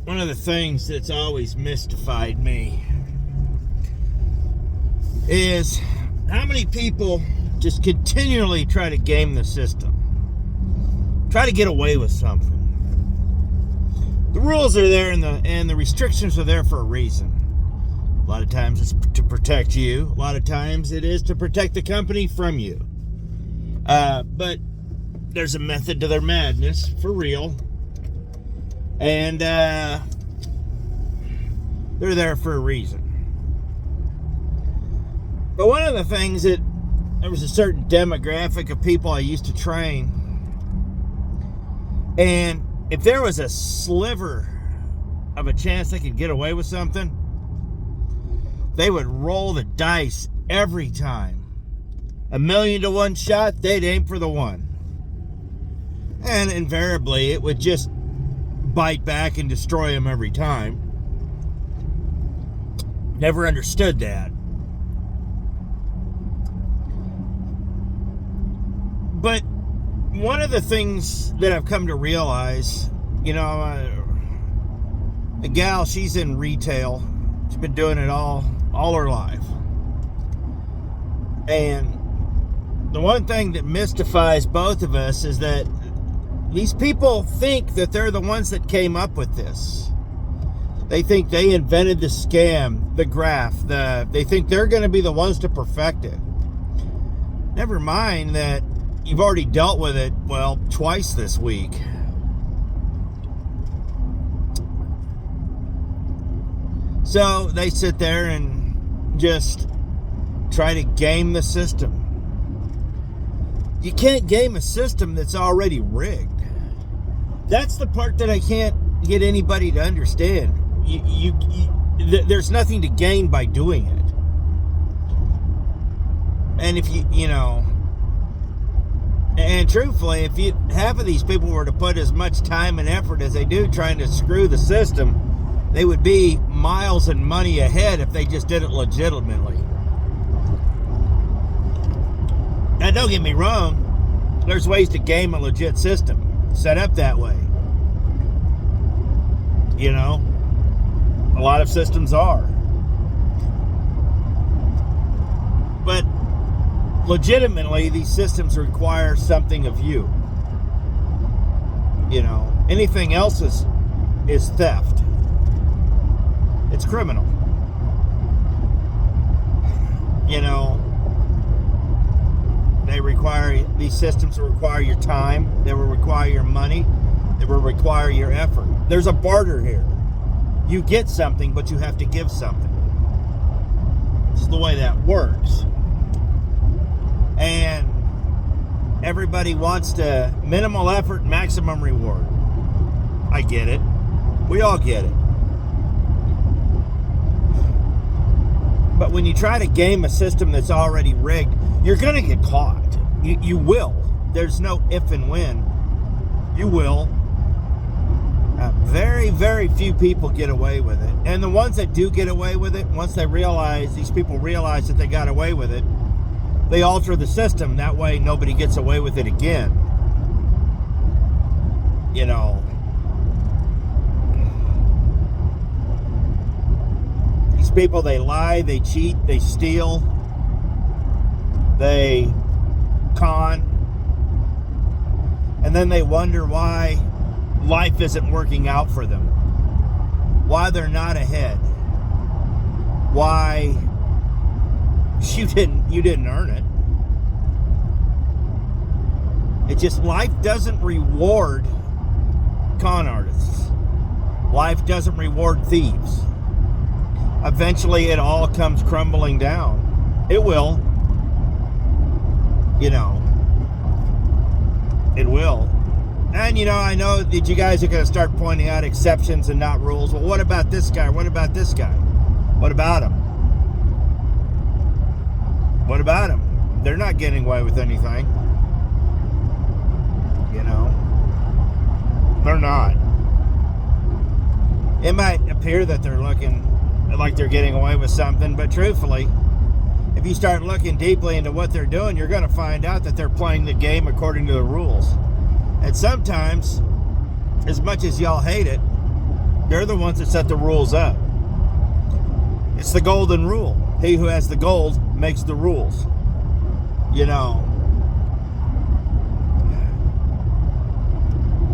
One of the things that's always mystified me is how many people just continually try to game the system, try to get away with something. The rules are there and the restrictions are there for a reason. A lot of times it's to protect you. A lot of times it is to protect the company from you. But there's a method to their madness, for real. And they're there for a reason. But one of the things that there was a certain demographic of people I used to train, and if there was a sliver of a chance they could get away with something, they would roll the dice every time. 1,000,000 to 1 shot, they'd aim for the one. And invariably, it would just bite back and destroy them every time. Never understood that. But one of the things that I've come to realize, a gal, she's in retail. She's been doing it all her life. And the one thing that mystifies both of us is that these people think that they're the ones that came up with this. They think they invented the scam, the graft, they think they're going to be the ones to perfect it. Never mind that you've already dealt with it, twice this week. So they sit there and just try to game the system. You can't game a system that's already rigged. That's the part that I can't get anybody to understand. There's nothing to gain by doing it. And if and truthfully, if half of these people were to put as much time and effort as they do trying to screw the system, they would be miles and money ahead if they just did it legitimately. Now, don't get me wrong. There's ways to game a legit system set up that way. A lot of systems are. But legitimately, these systems require something of you. Anything else is theft. It's criminal. These systems will require your time. They will require your money. They will require your effort. There's a barter here. You get something, but you have to give something. This is the way that works. And everybody wants to minimal effort, maximum reward. I get it. We all get it. But when you try to game a system that's already rigged, you're going to get caught. You will. There's no if and when. You will. Very, very few people get away with it. And the ones that do get away with it, once these people realize that they got away with it, they alter the system. That way nobody gets away with it again. These people, they lie, they cheat, they steal, they con, and then they wonder why life isn't working out for them, why they're not ahead, why you didn't earn it. It just, life doesn't reward con artists. Life doesn't reward thieves. Eventually it all comes crumbling down. It will. It will. And I know that you guys are going to start pointing out exceptions and not rules. Well, what about this guy? What about this guy? What about him? What about him? They're not getting away with anything. They're not. It might appear that they're looking like they're getting away with something, but truthfully, if you start looking deeply into what they're doing, you're going to find out that they're playing the game according to the rules. And sometimes, as much as y'all hate it, They're the ones that set the rules up. It's the golden rule. He who has the gold makes the rules. You know,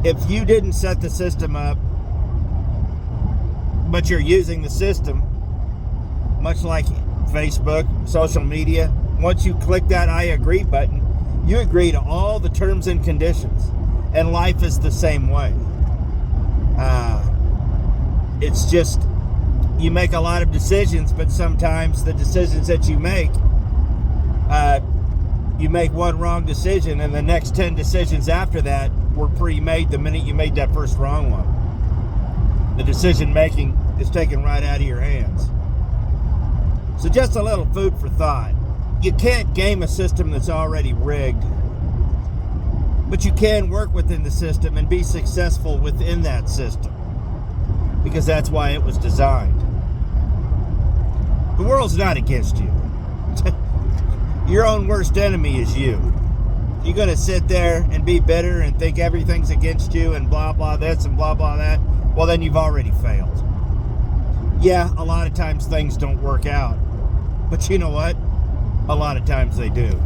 if you didn't set the system up, but you're using the system, much like Facebook, social media, once you click that I agree button, you agree to all the terms and conditions. And life is the same way. It's just, you make a lot of decisions, but sometimes the decisions that you make one wrong decision, and the next 10 decisions after that were pre-made the minute you made that first wrong one. The decision making is taken right out of your hands. So just a little food for thought. You can't game a system that's already rigged, but you can work within the system and be successful within that system, because that's why it was designed. The world's not against you. Your own worst enemy is you. You're going to sit there and be bitter and think everything's against you and blah, blah, this and blah, blah, that. Well, then you've already failed. Yeah, a lot of times things don't work out. But you know what? A lot of times they do.